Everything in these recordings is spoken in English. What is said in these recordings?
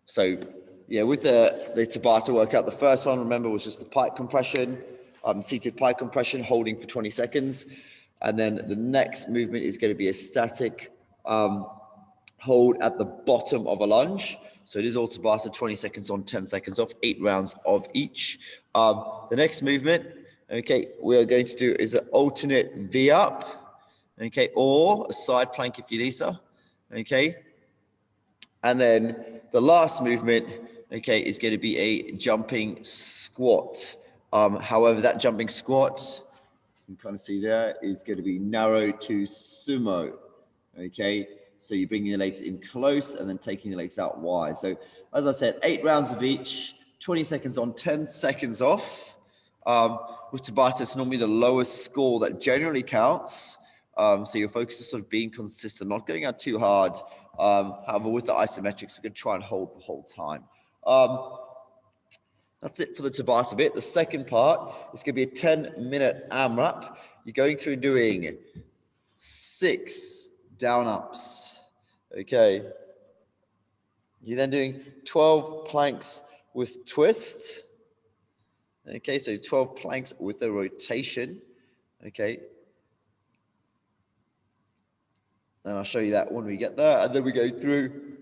So yeah, with the Tabata workout, the first one, remember, was just the pike compression, seated pike compression, holding for 20 seconds. And then the next movement is going to be a static hold at the bottom of a lunge. So it is all Tabata, 20 seconds on, 10 seconds off, 8 rounds of each. The next movement, okay, we are going to do is an alternate V up, okay, or a side plank if you need so, okay. And then the last movement, okay, is going to be a jumping squat. However, that jumping squat, you can kind of see there, is going to be narrow to sumo, okay? So you're bringing the legs in close and then taking the legs out wide. So as I said, 8 rounds of each, 20 seconds on, 10 seconds off. With Tabata, it's normally the lowest score that generally counts. So your focus is sort of being consistent, not going out too hard. However, with the isometrics, we're going to try and hold the whole time. That's it for the Tabata bit. The second part is going to be a 10-minute AMRAP. You're going through doing 6 down ups. Okay. You're then doing 12 planks with twist. Okay, so 12 planks with a rotation. Okay. And I'll show you that when we get there. And then we go through,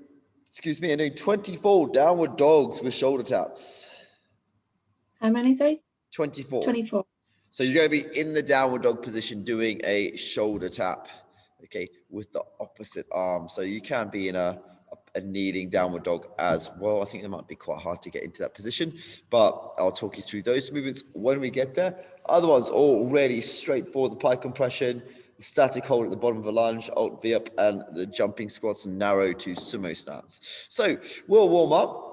and doing 24 downward dogs with shoulder taps. How many, sorry? 24. 24. So you're going to be in the downward dog position doing a shoulder tap, okay, with the opposite arm. So you can be in a kneeling downward dog as well. I think it might be quite hard to get into that position, but I'll talk you through those movements when we get there. Other ones, all really straightforward. The pike compression, the static hold at the bottom of a lunge, alt V up, and the jumping squats and narrow to sumo stance. So we'll warm up.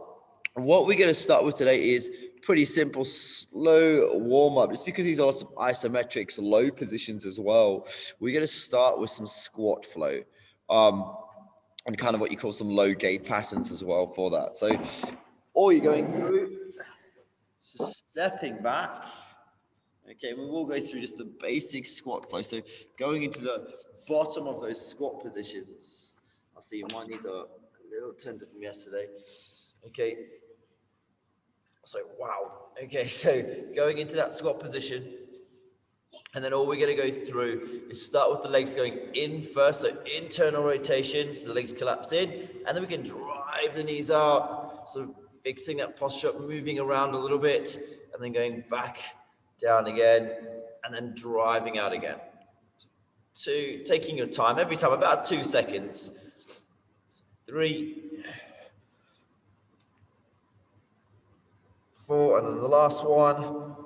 What we're going to start with today is pretty simple, slow warm up. It's because these are lots of isometrics, low positions as well. We're going to start with some squat flow, and kind of what you call some low gait patterns as well for that. So all you're going through, stepping back. Okay, we will go through just the basic squat flow. So going into the bottom of those squat positions. I'll see my knees are a little tender from yesterday. Okay. So, wow. Okay, so going into that squat position, and then all we're going to go through is start with the legs going in first, so internal rotation, so the legs collapse in, and then we can drive the knees out, sort of fixing that posture, moving around a little bit, and then going back down again, and then driving out again. Taking your time, every time, about 2 seconds. 3, 4, and then the last one,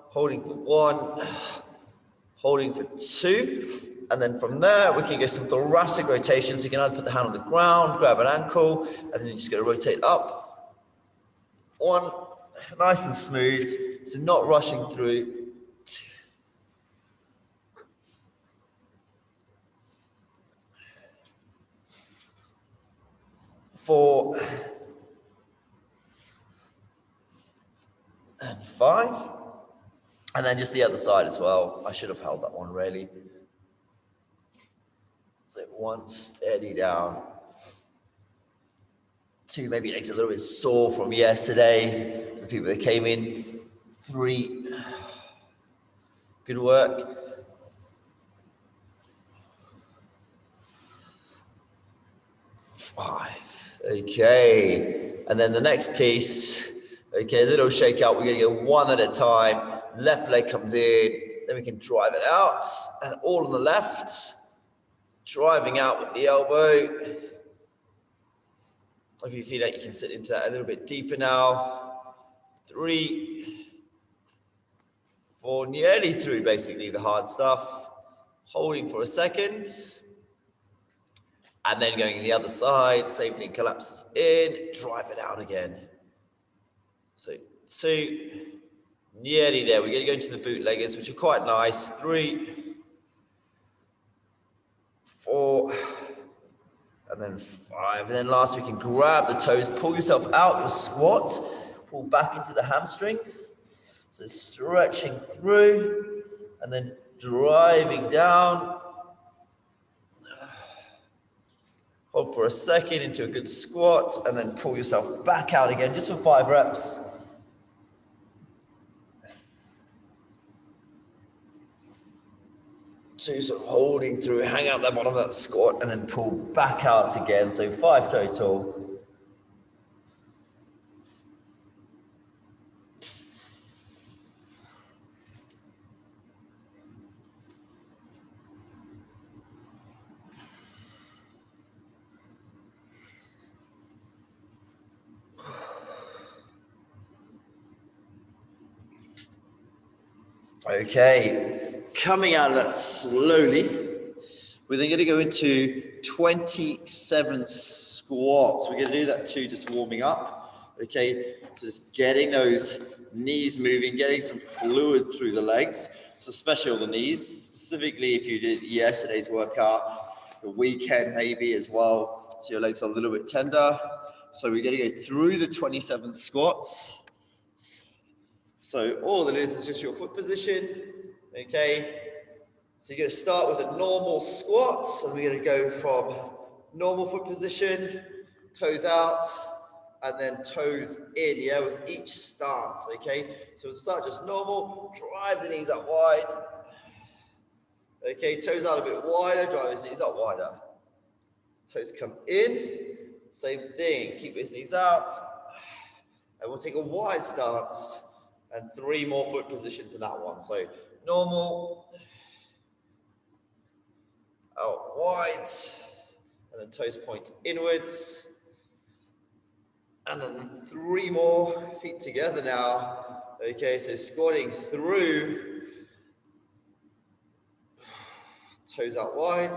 holding for 1, holding for 2, and then from there we can go some thoracic rotation. So you can either put the hand on the ground, grab an ankle, and then you're just going to rotate up. 1, nice and smooth, so not rushing through. 2, 4, and 5, and then just the other side as well. I should have held that one really. So 1, steady down. 2, maybe legs a little bit sore from yesterday, the people that came in. 3, good work. 5, okay, and then the next piece. Okay, a little shake out. We're going to go 1 at a time. Left leg comes in, then we can drive it out, and all on the left. Driving out with the elbow. If you feel like you can sit into that a little bit deeper now. 3, 4, nearly through basically the hard stuff. Holding for a second. And then going to the other side, same thing, collapses in, drive it out again. So 2, nearly there. We're going to go into the bootleggers, which are quite nice. 3, 4, and then 5. And then last, we can grab the toes, pull yourself out your squat, pull back into the hamstrings. So stretching through, and then driving down. Hold for a second into a good squat, and then pull yourself back out again, just for 5 reps. So sort of holding through, hang out the bottom of that squat, and then pull back out again. So 5 total. Okay, coming out of that slowly, we're then going to go into 27 squats. We're going to do that too, just warming up. Okay, so just getting those knees moving, getting some fluid through the legs, so especially on the knees, specifically if you did yesterday's workout, the weekend maybe as well, so your legs are a little bit tender. So we're going to go through the 27 squats. So all that is just your foot position, okay? So you're going to start with a normal squat. So we're going to go from normal foot position, toes out, and then toes in, yeah, with each stance, okay? So we'll start just normal, drive the knees up wide. Okay, toes out a bit wider, drive those knees up wider. Toes come in, same thing, keep those knees out. And we'll take a wide stance. And 3 more foot positions in that one. So normal, out wide, and then toes point inwards. And then 3 more feet together now. Okay, so squatting through, toes out wide,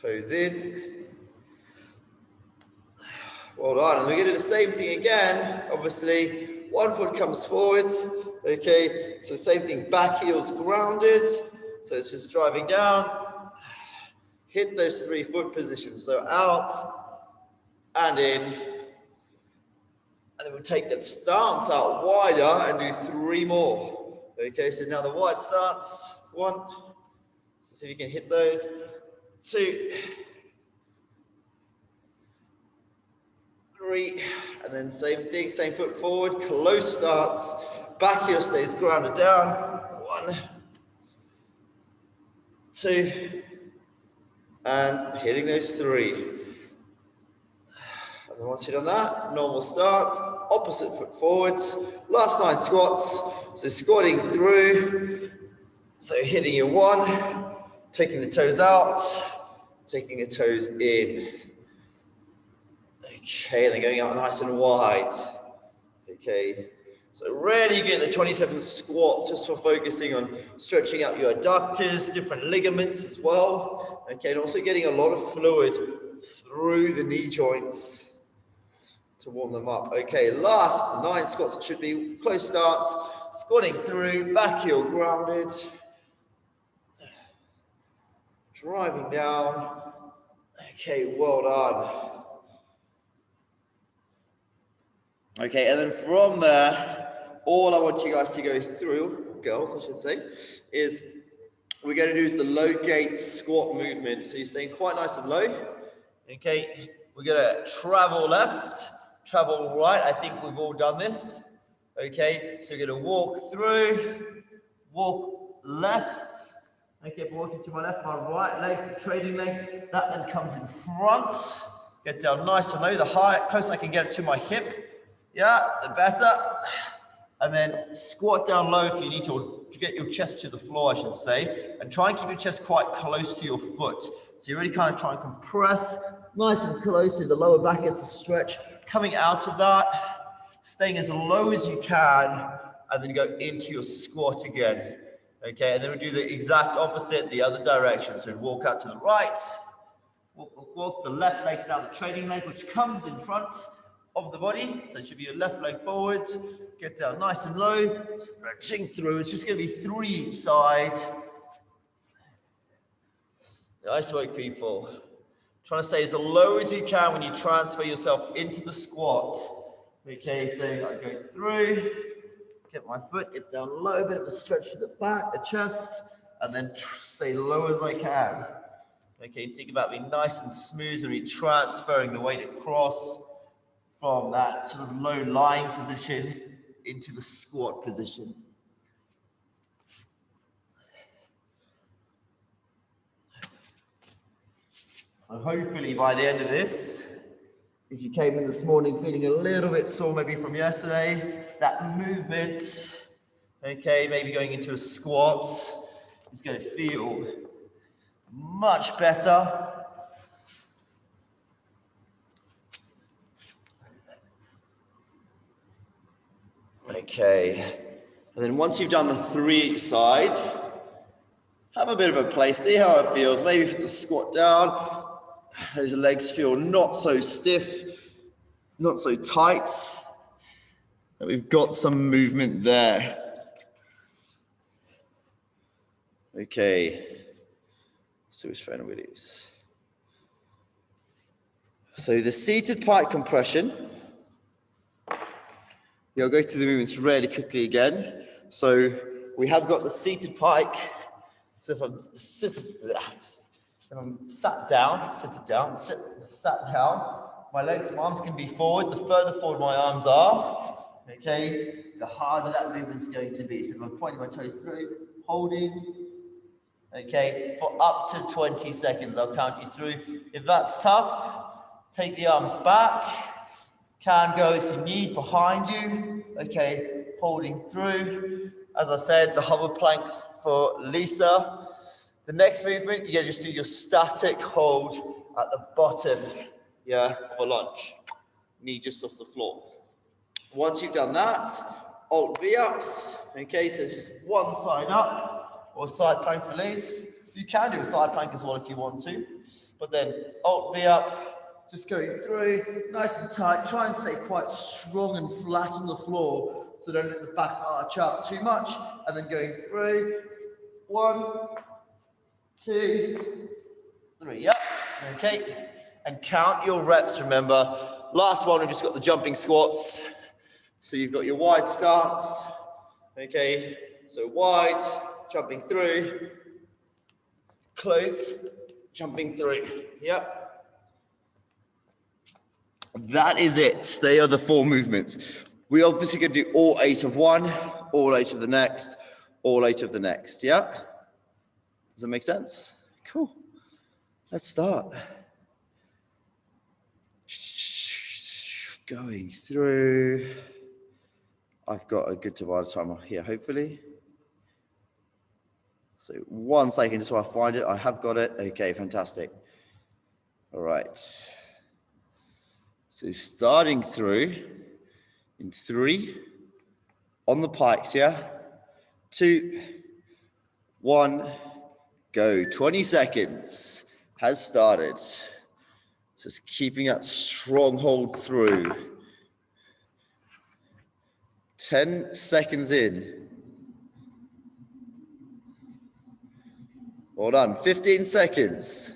toes in. Well done, and we're going to do the same thing again. Obviously, 1 foot comes forwards. Okay, so same thing, back heels grounded. So it's just driving down. Hit those 3 foot positions. So out and in. And then we'll take that stance out wider and do 3 more. Okay, so now the wide stance. 1. So see if you can hit those. 2. 3, and then same thing, same foot forward, close starts, back heel stays grounded down. 1, 2, and hitting those 3. And then once you've done that, normal starts, opposite foot forwards, last 9 squats. So squatting through, so hitting your 1, taking the toes out, taking the toes in. Okay, then going out nice and wide. Okay, so really get the 27 squats just for focusing on stretching out your adductors, different ligaments as well. Okay, and also getting a lot of fluid through the knee joints to warm them up. Okay, last 9 squats, it should be close starts, squatting through, back heel grounded, driving down. Okay, well done. Okay, and then from there, all I want you guys to go through, girls I should say, is we're going to do is the low gate squat movement. So you're staying quite nice and low. Okay, we're going to travel left, travel right. I think we've all done this. Okay, so we're going to walk through, walk left. Okay, if I'm walking to my left, my right leg's the trading leg. That then comes in front. Get down nice and low, the higher, closer I can get it to my hip. Yeah, the better. And then squat down low if you need to get your chest to the floor, I should say. And try and keep your chest quite close to your foot. So you really kind of try and compress nice and close so the lower back gets a stretch. Coming out of that, staying as low as you can, and then go into your squat again. Okay, and then we do the exact opposite, the other direction. So we walk out to the right, walk the left leg down the trailing leg, which comes in front of the body. So it should be your left leg forward, get down nice and low, stretching through. It's just going to be 3 each side. Nice work, people. Trying to stay as low as you can when you transfer yourself into the squats. Okay, so I go through, get my foot, get down low, bit of a stretch to the back, the chest, and then stay low as I can. Okay, think about being nice and smooth and really transferring the weight across from that sort of low lying position into the squat position. So hopefully by the end of this, if you came in this morning feeling a little bit sore maybe from yesterday, that movement, okay, maybe going into a squat is going to feel much better. Okay, and then once you've done the 3 each side, have a bit of a play, see how it feels. Maybe if it's a squat down, those legs feel not so stiff, not so tight. And we've got some movement there. Okay, so which phone will use? So the seated pike compression. I'll go through the movements really quickly again. So we have got the seated pike. So if I'm sat down, my legs, my arms can be forward. The further forward my arms are, okay, the harder that movement's going to be. So if I'm pointing my toes through, holding, okay, for up to 20 seconds, I'll count you through. If that's tough, take the arms back. Can go if you need, behind you, okay, holding through. As I said, the hover planks for Lisa. The next movement, you're gonna just do your static hold at the bottom, yeah, of a lunge. Knee just off the floor. Once you've done that, alt V-ups, okay, so it's just one side up, or side plank for Lisa. You can do a side plank as well if you want to, but then alt V-up, just going through, nice and tight. Try and stay quite strong and flat on the floor, so don't let the back arch up too much. And then going through, 1, 2, 3, yep, okay. And count your reps, remember. Last one, we've just got the jumping squats. So you've got your wide stance, okay. So wide, jumping through, close, jumping through, yep. That is it. They are the 4 movements. We obviously going to do all 8 of one, all 8 of the next, all 8 of the next. Yeah? Does that make sense? Cool. Let's start. Going through. I've got a good Tabata timer here, hopefully. So 1 second just while I find it. I have got it. Okay, fantastic. All right. So starting through in 3, on the pikes, yeah? 2, 1, go. 20 seconds has started. Just keeping that strong hold through. 10 seconds in. Well done. 15 seconds.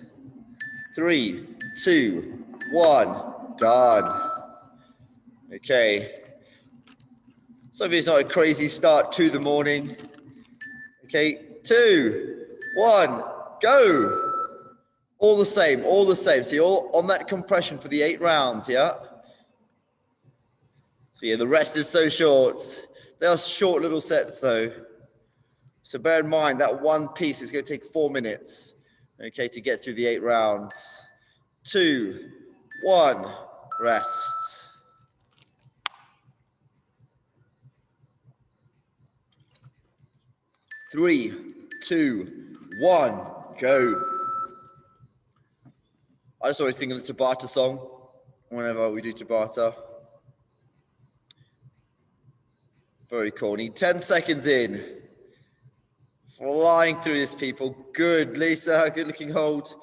3, 2, 1. Done. Okay. So if it's not a crazy start to the morning. Okay, 2, 1, go. All the same, all the same. So you're on that compression for the 8 rounds, yeah? So yeah, the rest is so short. They are short little sets though. So bear in mind that one piece is going to take 4 minutes, okay, to get through the 8 rounds. 2, 1, rest. Three, 2, 1, go. I just always think of the Tabata song whenever we do Tabata. Very cool. Need 10 seconds in. Flying through this, people. Good, Lisa. Good looking hold.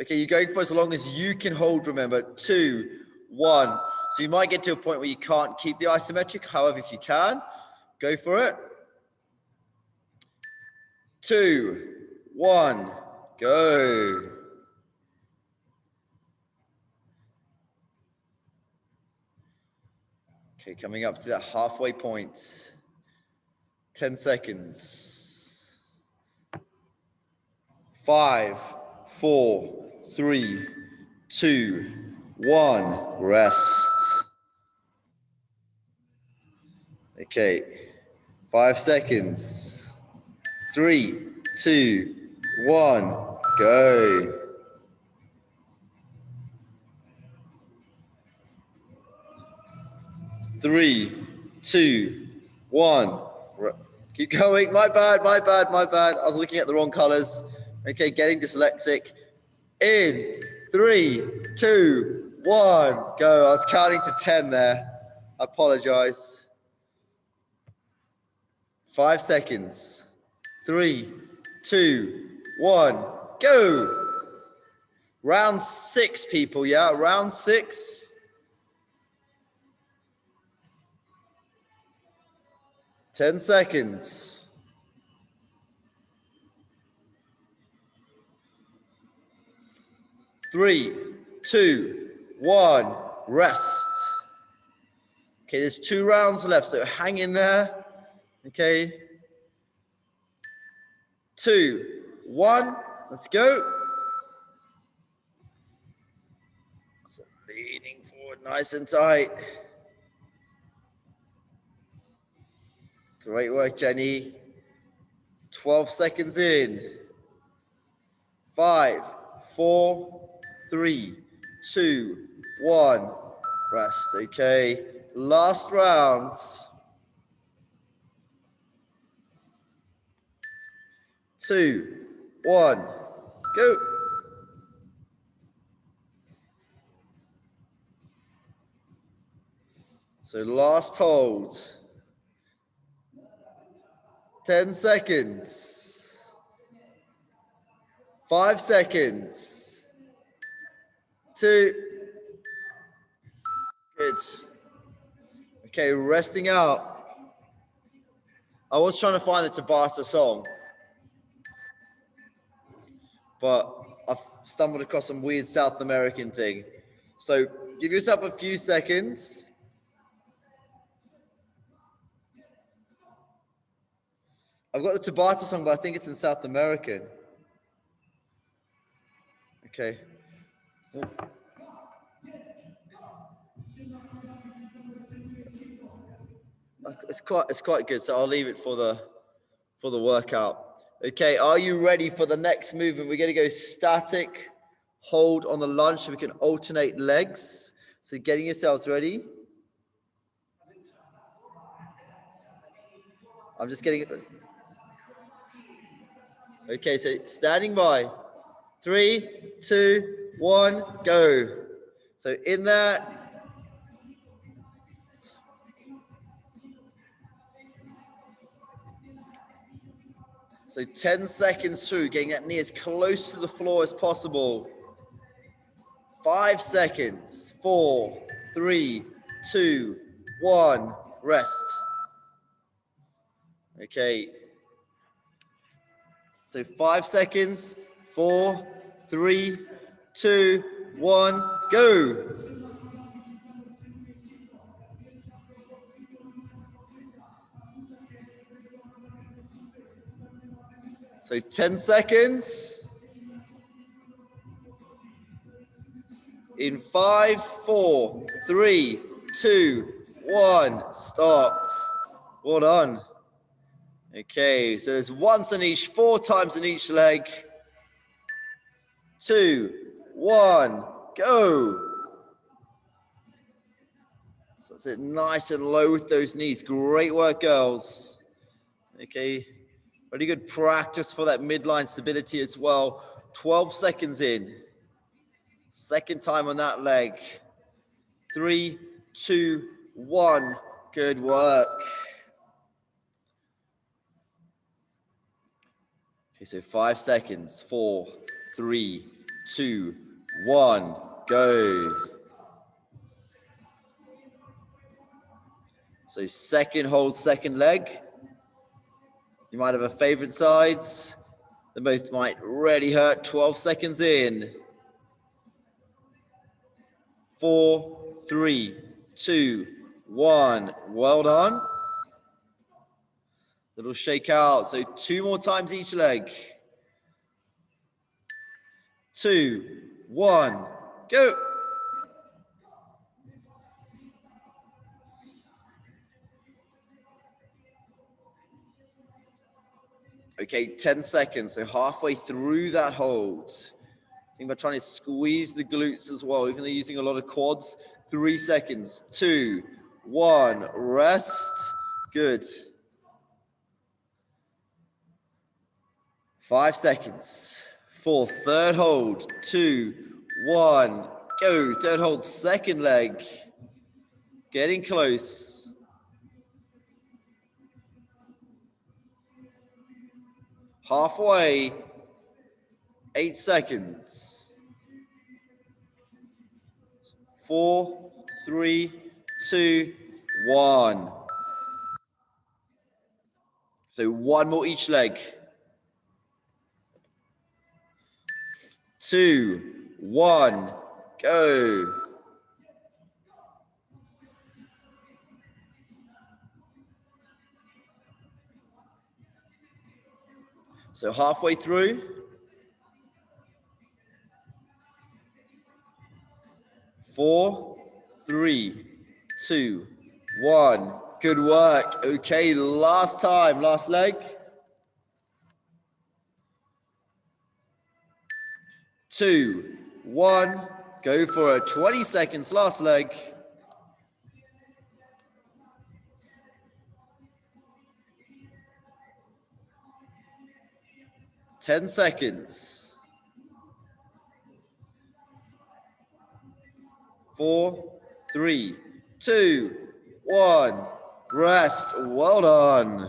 Okay, you're going for as long as you can hold, remember. 2, 1. So you might get to a point where you can't keep the isometric. However, if you can, go for it. 2, 1, go. Okay, coming up to that halfway point. 10 seconds. 5, 4, 3, 2, 1. Rest. Okay. 5 seconds. 3, 2, 1. Go. 3, 2, 1. Keep going. My bad. I was looking at the wrong colors. Okay, getting dyslexic. In 3, 2, 1. Go. I was counting to 10 there. I apologize. 5 seconds. 3, 2, 1. Go. Round 6, people. Yeah, round 6. 10 seconds. 3, 2, 1. Rest. Okay, there's 2 rounds left, so hang in there. Okay. 2, 1. Let's go. So leaning forward nice and tight. Great work, Jenny. 12 seconds in. 5, 4, 3, 2, 1. Rest, okay. Last round. 2, 1. Go. So last hold. 10 seconds. 5 seconds. 2. Good. Okay, resting out. I was trying to find the Tabata song, but I've stumbled across some weird South American thing. So give yourself a few seconds. I've got the Tabata song, but I think it's in South American. Okay. It's quite good, so I'll leave it for the workout. Okay, are you ready for the next movement? We're going to go static hold on the lunge so we can alternate legs. So getting yourselves ready. I'm just getting it ready. Okay, so standing by. 3, 2, 1, go. So in there. So 10 seconds through, getting that knee as close to the floor as possible. 5 seconds. 4, 3, 2, 1. Rest. Okay. So 5 seconds. 4, 3, 2, 1. Go. So 10 seconds. In 5, 4, 3, 2, 1. Stop. Well done. Okay, so there's once in each, 4 times in each leg. 2, 1, go. So that's it, nice and low with those knees. Great work, girls. Okay. Really good practice for that midline stability as well. 12 seconds in. Second time on that leg. 3, 2, 1. Good work. Okay, so 5 seconds. 4, 3, 2, 1. Go. So second hold, second leg. You might have a favorite sides. They both might really hurt. 12 seconds in. 4, 3, 2, 1. Well done. Little shake out. So 2 more times each leg. 2, 1, go. Okay, 10 seconds. So halfway through that hold. Think about trying to squeeze the glutes as well, even though you're using a lot of quads. 3 seconds. 2, 1, rest. Good. 5 seconds. 4, third hold. 2, 1, go. Third hold, second leg. Getting close. Halfway. 8 seconds. 4, 3, 2, 1. So one more each leg. 2, 1, go. So halfway through. 4, 3, 2, 1. Good work. Okay, last time, last leg. 2, 1. Go for it. 20 seconds, last leg. 10 seconds. 4, 3, 2, 1. Rest. Well done.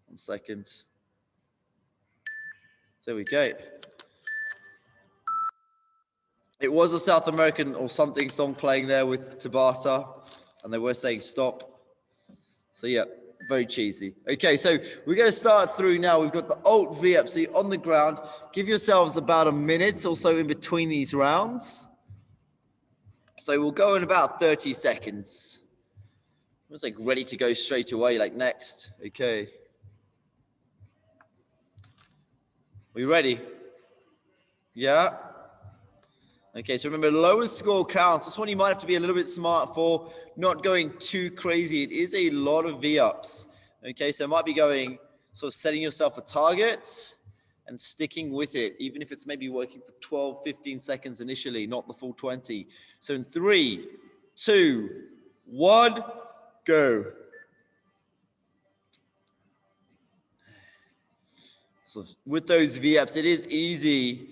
1 second. There we go. It was a South American or something song playing there with Tabata, and they were saying stop. So yeah, very cheesy. Okay, so we're going to start through now. We've got the alt V-up. So you're on the ground. Give yourselves about a minute or so in between these rounds. So we'll go in about 30 seconds. It's like ready to go straight away, like next. Okay. We ready? Yeah. Okay, so remember, lowest score counts. This one you might have to be a little bit smart for, not going too crazy. It is a lot of V-ups. Okay, so it might be going, sort of setting yourself a target and sticking with it, even if it's maybe working for 12, 15 seconds initially, not the full 20. So in 3, 2, 1, go. So with those V-ups, it is easy.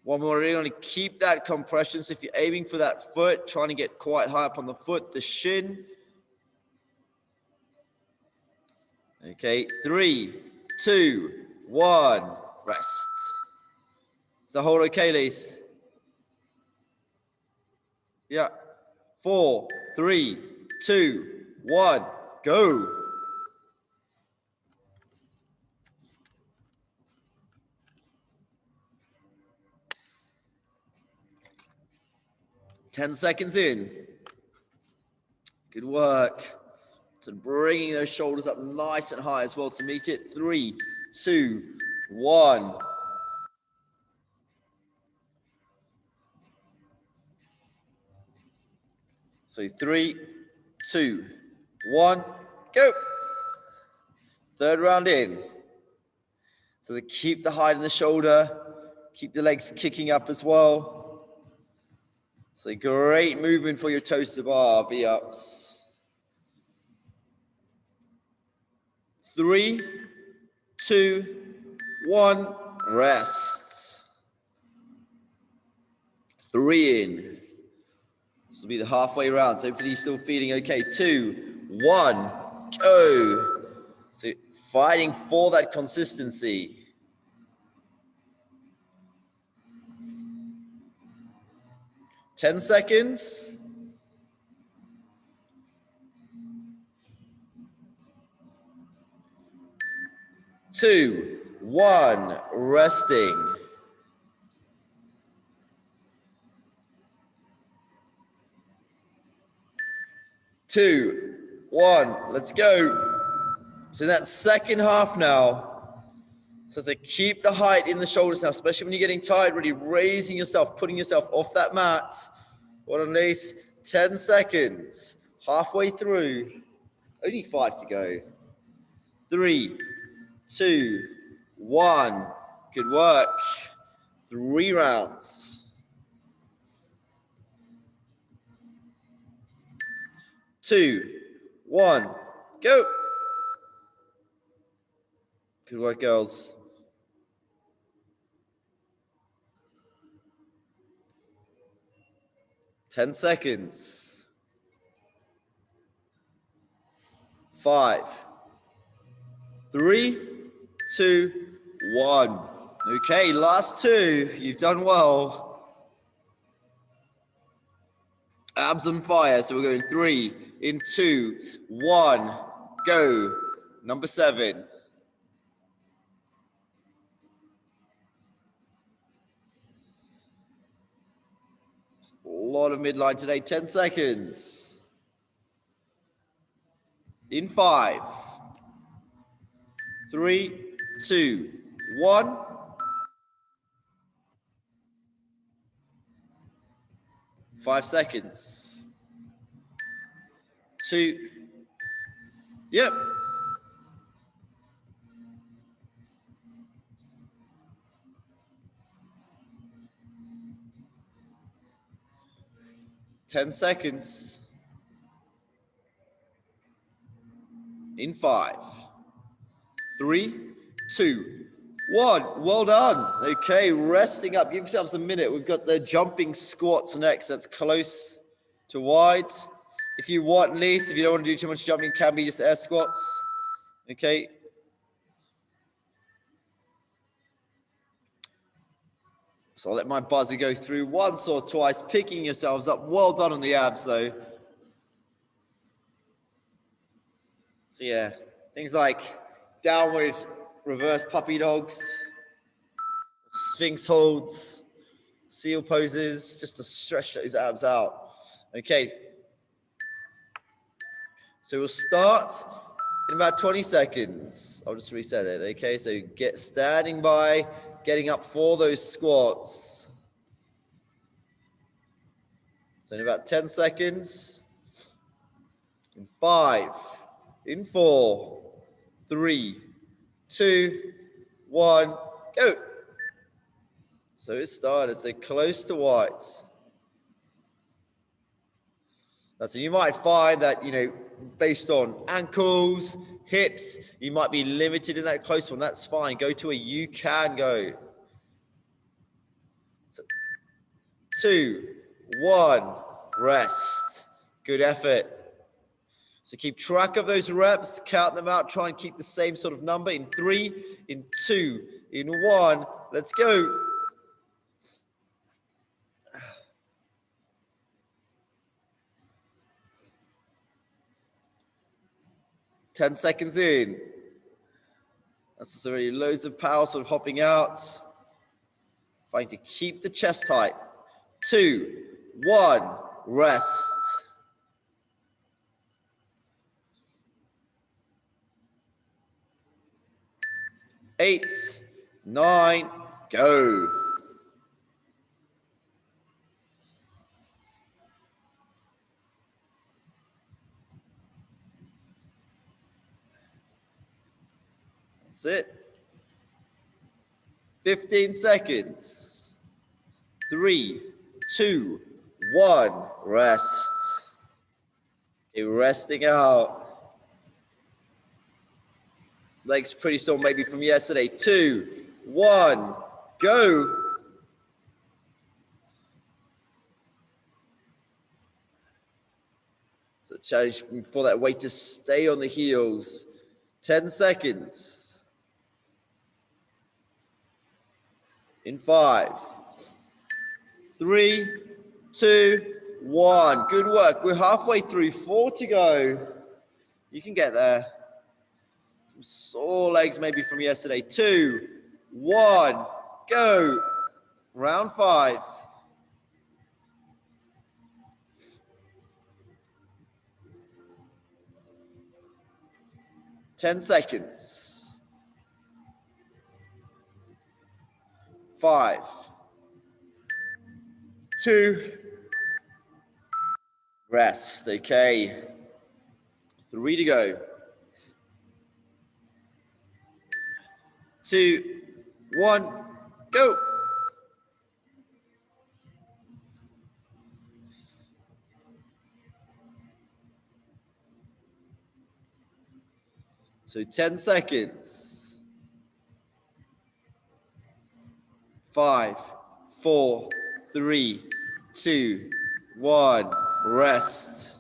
One more, really want to keep that compression. So if you're aiming for that foot, trying to get quite high up on the foot, the shin. Okay, 3, 2, 1, rest. Is the hold okay, Lise? Yeah. 4, 3, 2, 1, go. Ten seconds in. Good work. So bringing those shoulders up nice and high as well to meet it. 3, 2, 1. So 3, 2, 1, go. Third round in. So they keep the height in the shoulder, keep the legs kicking up as well. So great movement for your toes to bar V-ups. 3, 2, 1, rest. 3 in. This will be the halfway round, so hopefully you're still feeling okay. 2, 1, go. So fighting for that consistency. 10 seconds. 2, 1, resting. 2, 1, let's go. So in that second half now, So to keep the height in the shoulders now, especially when you're getting tired, really raising yourself, putting yourself off that mat. What a nice 10 seconds. Halfway through. Only 5 to go. 3, 2, 1. Good work. 3 rounds. 2, 1, go. Good work, girls. 10 seconds. 5, 3, 2, 1. Okay, last 2. You've done well. Abs on fire. So we're going 3, in 2, 1, go. Number 7. A lot of midline today. 10 seconds. In 5, 3, 2, 1. 5 seconds. 2. Yep. 10 seconds. In 5, 3, 2, 1. Well done. Okay, resting up. Give yourselves a minute. We've got the jumping squats next. That's close to wide. If you want, at least, if you don't want to do too much jumping, can be just air squats. Okay. So I'll let my buzzer go through once or twice, picking yourselves up. Well done on the abs, though. So yeah, things like downward reverse puppy dogs, sphinx holds, seal poses, just to stretch those abs out. Okay. So we'll start in about 20 seconds. I'll just reset it. Okay, so get standing by, getting up for those squats. So in about 10 seconds. In 5, in 4, 3, 2, 1, go. So it started, so close to white. So you might find that, based on ankles, hips, you might be limited in that close one. That's fine. Go to a you can go. So, 2, 1, rest. Good effort. So keep track of those reps, count them out, try and keep the same sort of number in 3, in 2, in 1. Let's go. Ten seconds in. That's just already loads of power sort of hopping out. Trying to keep the chest tight. 2, 1, rest. 8, 9, go. That's it. 15 seconds. 3, 2, 1, rest. Okay, resting out. Legs pretty sore maybe from yesterday. 2, 1, go. So challenge for that weight to stay on the heels. 10 seconds. In 5, 3, 2, 1. Good work. We're halfway through. 4 to go. You can get there. Some sore legs maybe from yesterday. 2, 1, go. Round 5. Ten seconds. 5, 2, rest. Okay. 3 to go. 2, 1, go. So 10 seconds. 5, 4, 3, 2, 1, rest.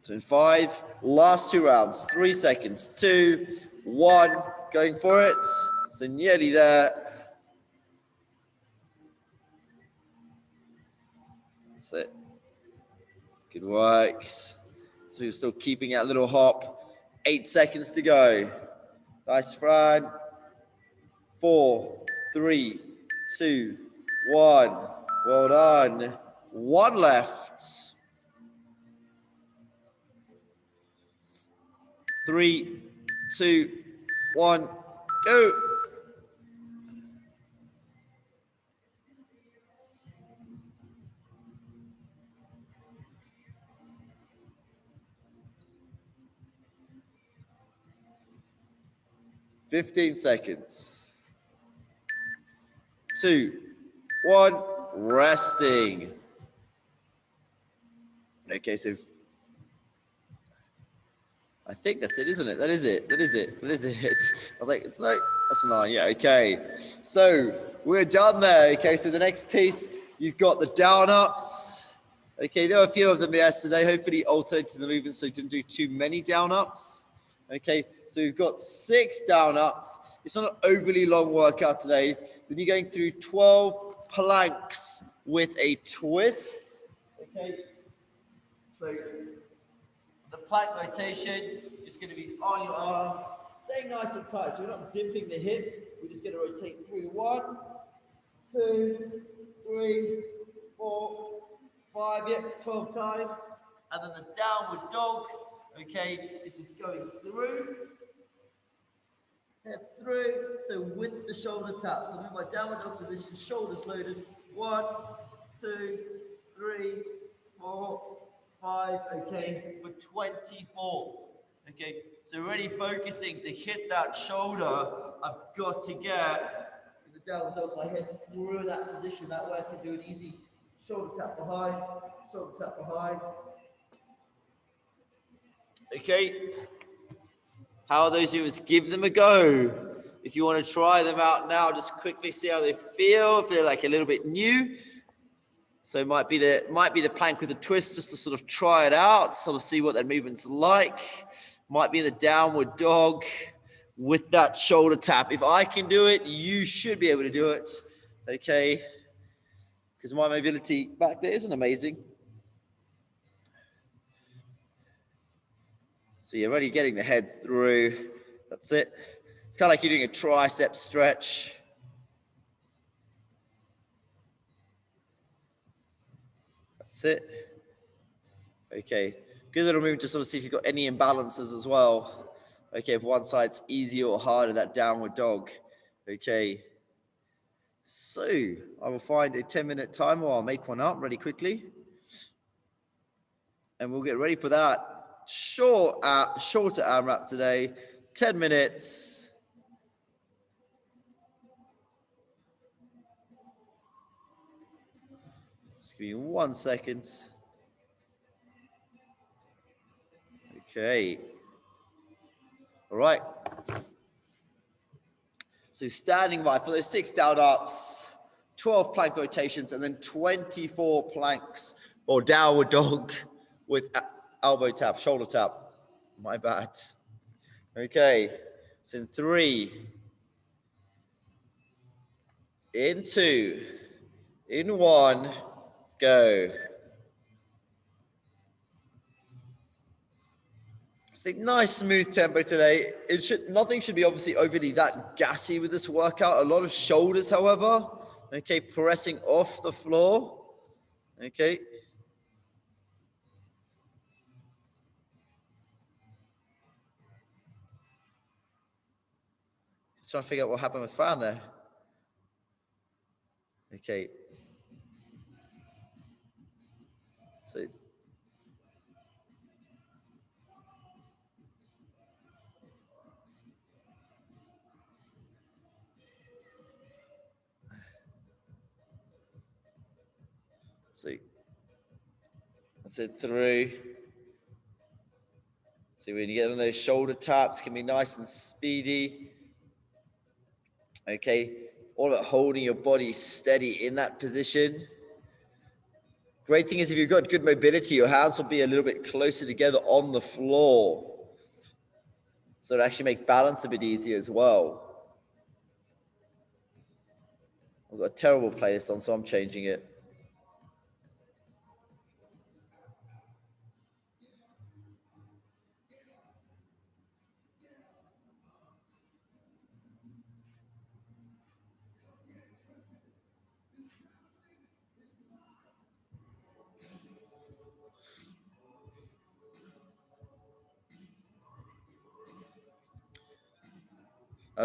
So in 5, last 2 rounds, 3 seconds, 2, 1, going for it. So nearly there. That's it. Good work. So we're still keeping that little hop. 8 seconds to go. Nice front. 4, 3, 2, 1. Well done. 1 left. 3, 2, 1, go. "15 seconds. 2, 1, resting." Okay, so I think that's it, isn't it? That is it. That is it. That is it. I was like, it's no, that's 9. Yeah, okay. So we're done there. Okay, so the next piece, you've got the down ups. Okay, there were a few of them yesterday. Hopefully alternated the movements so you didn't do too many down ups. Okay, so we've got 6 down ups. It's not an overly long workout today. Then you're going through 12 planks with a twist. Okay, so the plank rotation is going to be on your arms, staying nice and tight. So you're not dipping the hips. We're just going to rotate through 1, 2, 3, 4, 5, yeah, 12 times. And then the downward dog. Okay, this is going through, head through. So with the shoulder tap. So I'm in my downward dog position, shoulders loaded. 1, 2, 3, 4, 5, okay, for 24. Okay, so really focusing to hit that shoulder. I've got to get in the downward dog, my head through that position. That way I can do an easy shoulder tap behind, shoulder tap behind. Okay, how are those viewers? Give them a go. If you want to try them out now, just quickly see how they feel. If they're like a little bit new. So it might be the plank with a twist just to sort of try it out, sort of see what that movement's like. Might be the downward dog with that shoulder tap. If I can do it, you should be able to do it. Okay, because my mobility back there isn't amazing. So you're already getting the head through. That's it. It's kind of like you're doing a tricep stretch. That's it. Okay. Good little movement to sort of see if you've got any imbalances as well. Okay, if one side's easier or harder, that downward dog. Okay. So I will find a 10-minute timer. I'll make one up really quickly. And we'll get ready for that. Shorter AMRAP today, 10 minutes. Just give me 1 second. Okay. All right. So standing by for those 6 down ups, 12 plank rotations, and then 24 planks or downward dog with elbow tap, shoulder tap. My bad. Okay, so in 3, in 2, in 1, go. It's a nice smooth tempo today. Nothing should be obviously overly that gassy with this workout. A lot of shoulders, however. Okay, pressing off the floor. Okay. trying to figure out what happened with Fran there. Okay. So that's it through. So when you get on those shoulder taps, can be nice and speedy. Okay, all about holding your body steady in that position. Great thing is if you've got good mobility, your hands will be a little bit closer together on the floor. So it'll actually make balance a bit easier as well. I've got a terrible playlist on, so I'm changing it.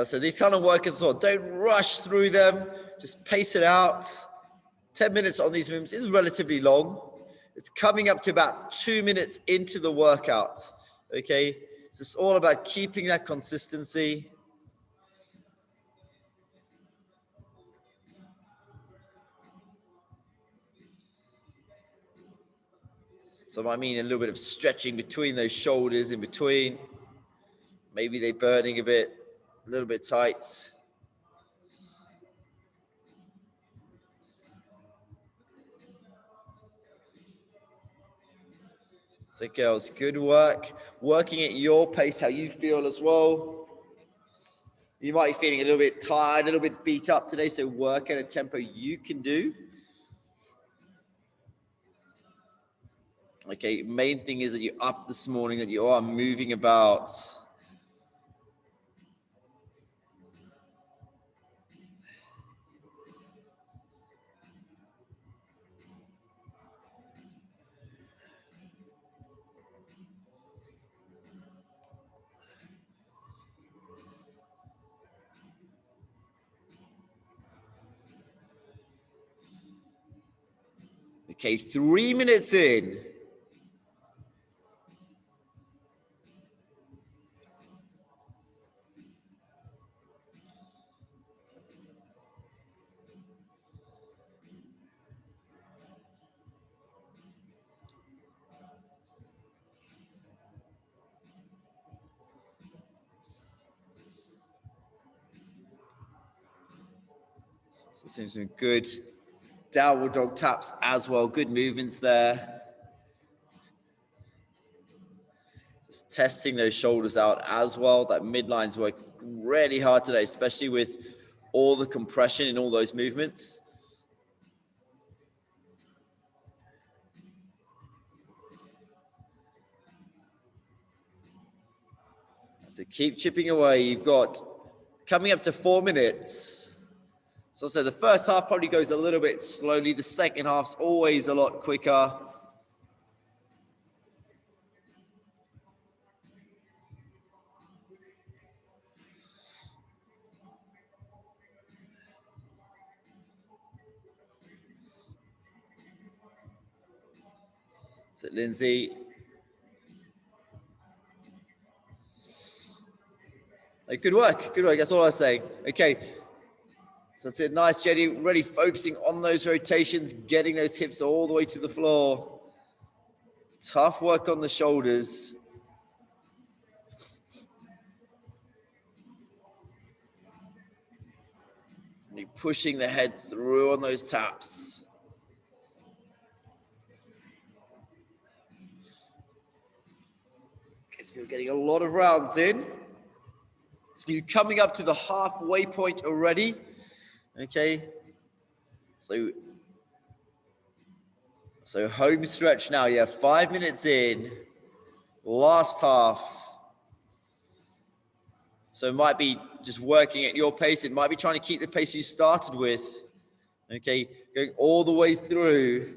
So these kind of workouts as well, don't rush through them, just pace it out. 10 minutes on these movements is relatively long. It's coming up to about 2 minutes into the workout, okay? So it's all about keeping that consistency. So I mean a little bit of stretching between those shoulders in between. Maybe they're burning a bit, a little bit tight. So girls, good work. Working at your pace, how you feel as well. You might be feeling a little bit tired, a little bit beat up today, so work at a tempo you can do. Okay, main thing is that you're up this morning, that you are moving about. Okay, 3 minutes in. So seems some good downward dog taps as well. Good movements there. Just testing those shoulders out as well. That midline's worked really hard today, especially with all the compression in all those movements. So keep chipping away. You've got coming up to 4 minutes. So the first half probably goes a little bit slowly. The second half's always a lot quicker. So Lindsay. Good work, good work. That's all I was saying. Okay, so that's it. Nice, Jenny. Really focusing on those rotations, getting those hips all the way to the floor. Tough work on the shoulders. And you're pushing the head through on those taps. Okay, so you're getting a lot of rounds in. So you're coming up to the halfway point already. Okay, so home stretch now. You have 5 minutes in, last half. So it might be just working at your pace. It might be trying to keep the pace you started with. Okay, going all the way through.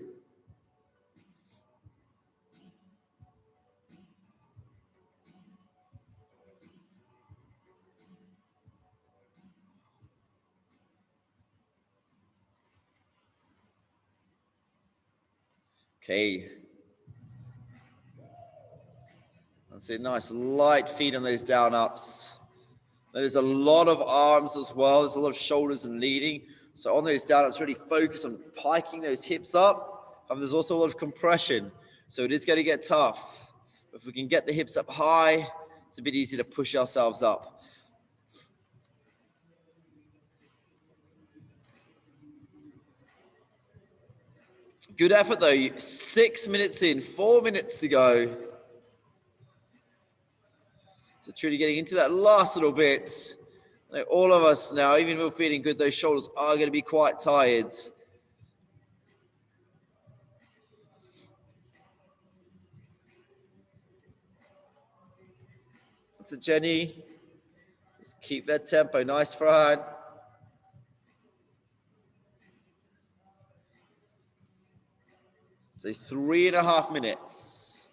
Okay. That's it. Nice light feet on those down ups. Now, there's a lot of arms as well. There's a lot of shoulders and leading. So on those down ups, really focus on piking those hips up. And there's also a lot of compression. So it is going to get tough. If we can get the hips up high, it's a bit easier to push ourselves up. Good effort though. 6 minutes in, 4 minutes to go. So truly getting into that last little bit. Like all of us now, even if we're feeling good, those shoulders are going to be quite tired. So Jenny, just keep that tempo. Nice front. So 3.5 minutes.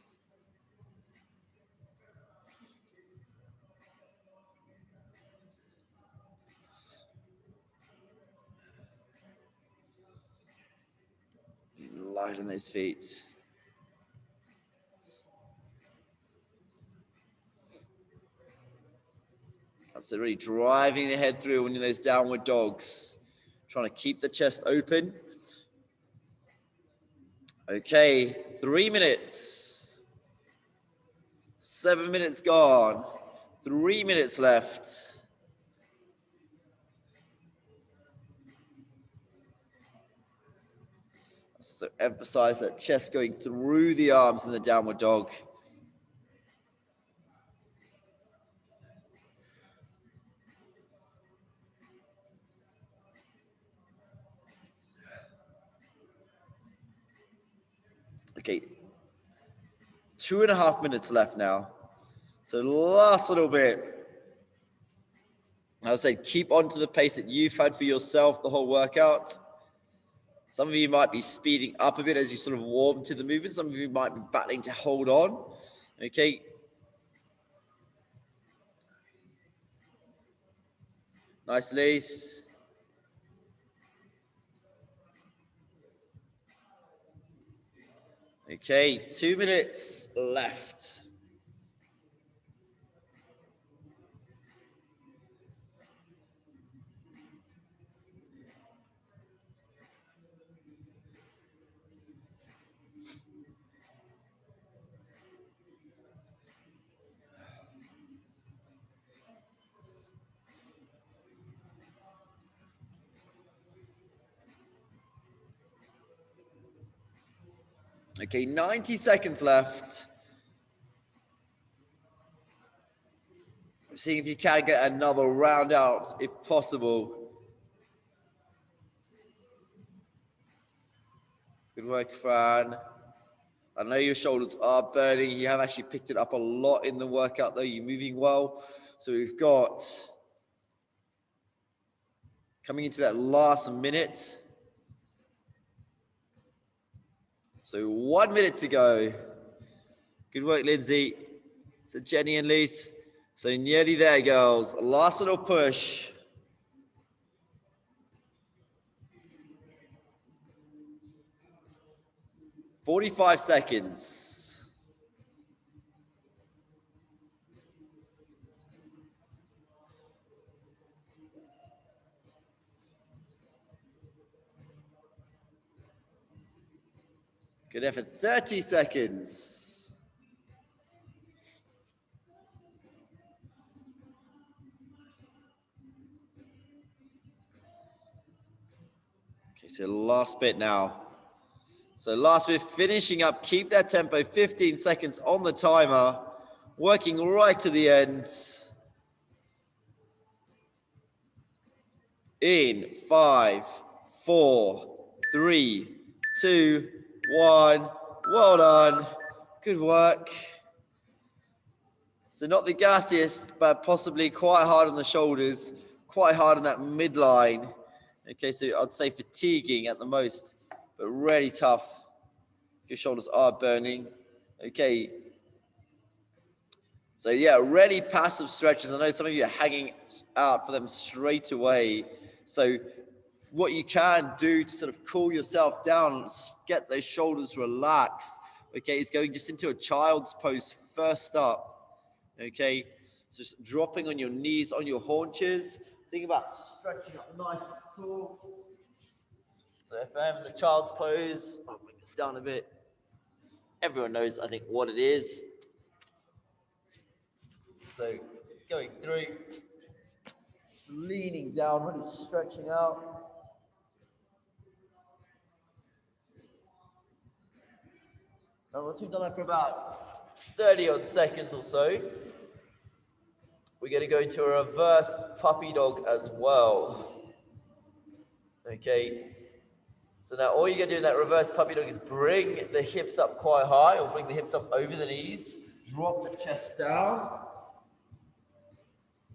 Light on those feet. That's it, really driving the head through when you're those downward dogs. Trying to keep the chest open. Okay, 3 minutes. 7 minutes gone. 3 minutes left. So emphasize that chest going through the arms in the downward dog. Okay, 2.5 minutes left now. So last little bit. I would say keep on to the pace that you've had for yourself the whole workout. Some of you might be speeding up a bit as you sort of warm to the movement. Some of you might be battling to hold on. Okay. Nice lace. Okay, 2 minutes left. Okay, 90 seconds left. Seeing if you can get another round out, if possible. Good work, Fran. I know your shoulders are burning. You have actually picked it up a lot in the workout, though. You're moving well. So we've got, coming into that last minute. So 1 minute to go. Good work, Lindsay. So Jenny and Lise. So nearly there, girls. Last little push. "45 seconds. Good effort. 30 seconds. Okay, so last bit now. So last bit, finishing up. Keep that tempo. 15 seconds on the timer. Working right to the end. In 5, 4, 3, 2, 1. Well done. Good work. So not the gassiest, but possibly quite hard on the shoulders, quite hard on that midline. Okay, so I'd say fatiguing at the most, but really tough. Your shoulders are burning. Okay. So yeah, really passive stretches. I know some of you are hanging out for them straight away. So what you can do to sort of cool yourself down, get those shoulders relaxed, okay, is going just into a child's pose first up, okay? So just dropping on your knees, on your haunches. Think about stretching up nice and tall. So if I'm in the child's pose, I'll bring this down a bit. Everyone knows, I think, what it is. So going through, leaning down, really stretching out. And once we've done that for about 30 odd seconds or so, we're going to go into a reverse puppy dog as well. Okay. So now all you're going to do in that reverse puppy dog is bring the hips up quite high, or bring the hips up over the knees, drop the chest down.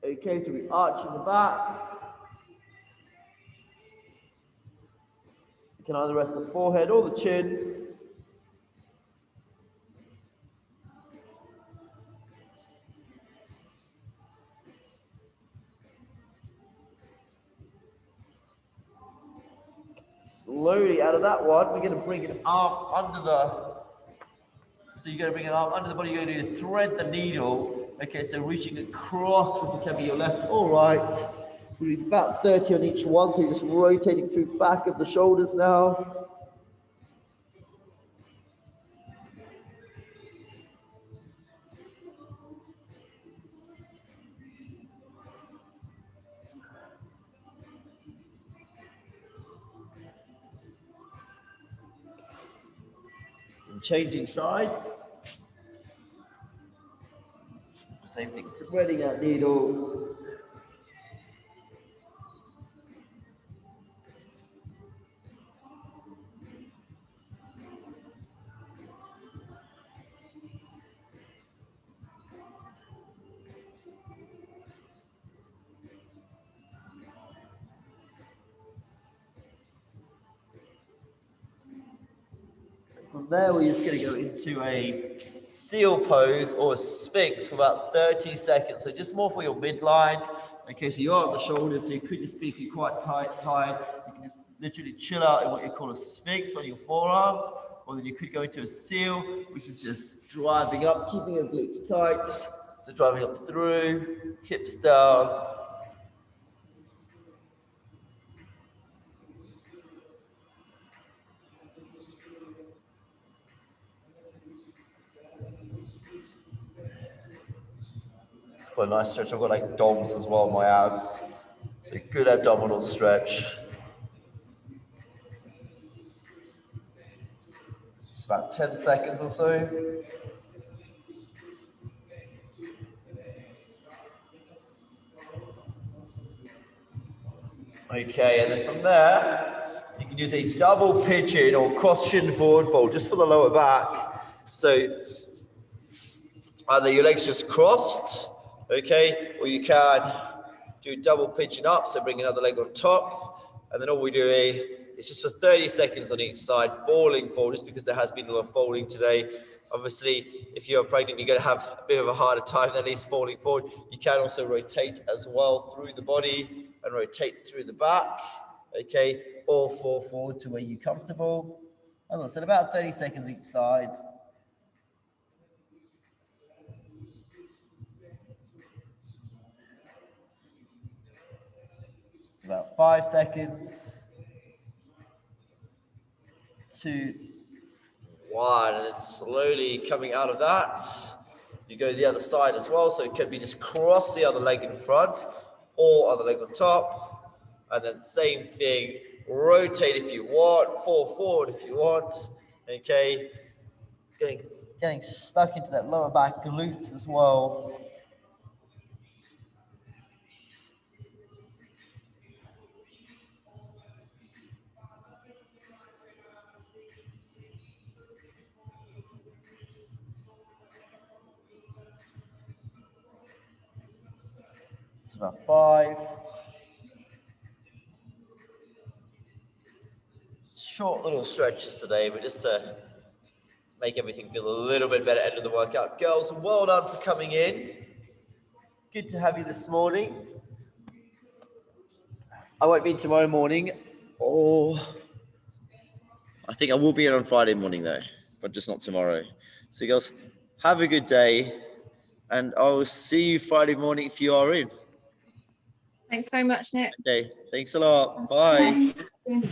Okay, so we arch in the back. You can either rest the forehead or the chin. Slowly out of that one, we're going to bring an arm under the, so you're going to bring an arm under the body, you're going to thread the needle. Okay, so reaching across, which can be your left or right. We'll do about 30 on each one, so you're just rotating through back of the shoulders now. And changing sides. Same thing, threading that needle. From there, we're just going to go into a seal pose or a sphinx for about 30 seconds. So just more for your midline. Okay, so you're on the shoulders, so you could just be, if you're quite tight, you can just literally chill out in what you call a sphinx on your forearms, or then you could go into a seal, which is just driving up, keeping your glutes tight. So driving up through, hips down. Quite a nice stretch. I've got like DOMs as well, my abs. So good abdominal stretch. Just about 10 seconds or so. Okay, and then from there, you can use a double pigeon or cross shin forward fold just for the lower back. So either your legs just crossed, okay, or you can do double pigeon up, so bring another leg on top, and then all we do is just for 30 seconds on each side, falling forward, just because there has been a lot of folding today. Obviously, if you're pregnant, you're going to have a bit of a harder time than at least falling forward. You can also rotate as well through the body and rotate through the back, okay, or fall forward to where you're comfortable. As I said, about 30 seconds each side. About 5 seconds, 2, 1, and then slowly coming out of that, you go the other side as well. So it could be just cross the other leg in front or other leg on top, and then same thing, rotate if you want, fall forward if you want, okay, getting stuck into that lower back glutes as well. It's about 5. Short little stretches today, but just to make everything feel a little bit better end of the workout. Girls, well done for coming in. Good to have you this morning. I won't be tomorrow morning. Oh, I think I will be in on Friday morning though, but just not tomorrow. So girls, have a good day, and I will see you Friday morning if you are in. Thanks very much, Nick. Okay, thanks a lot. Bye. Bye.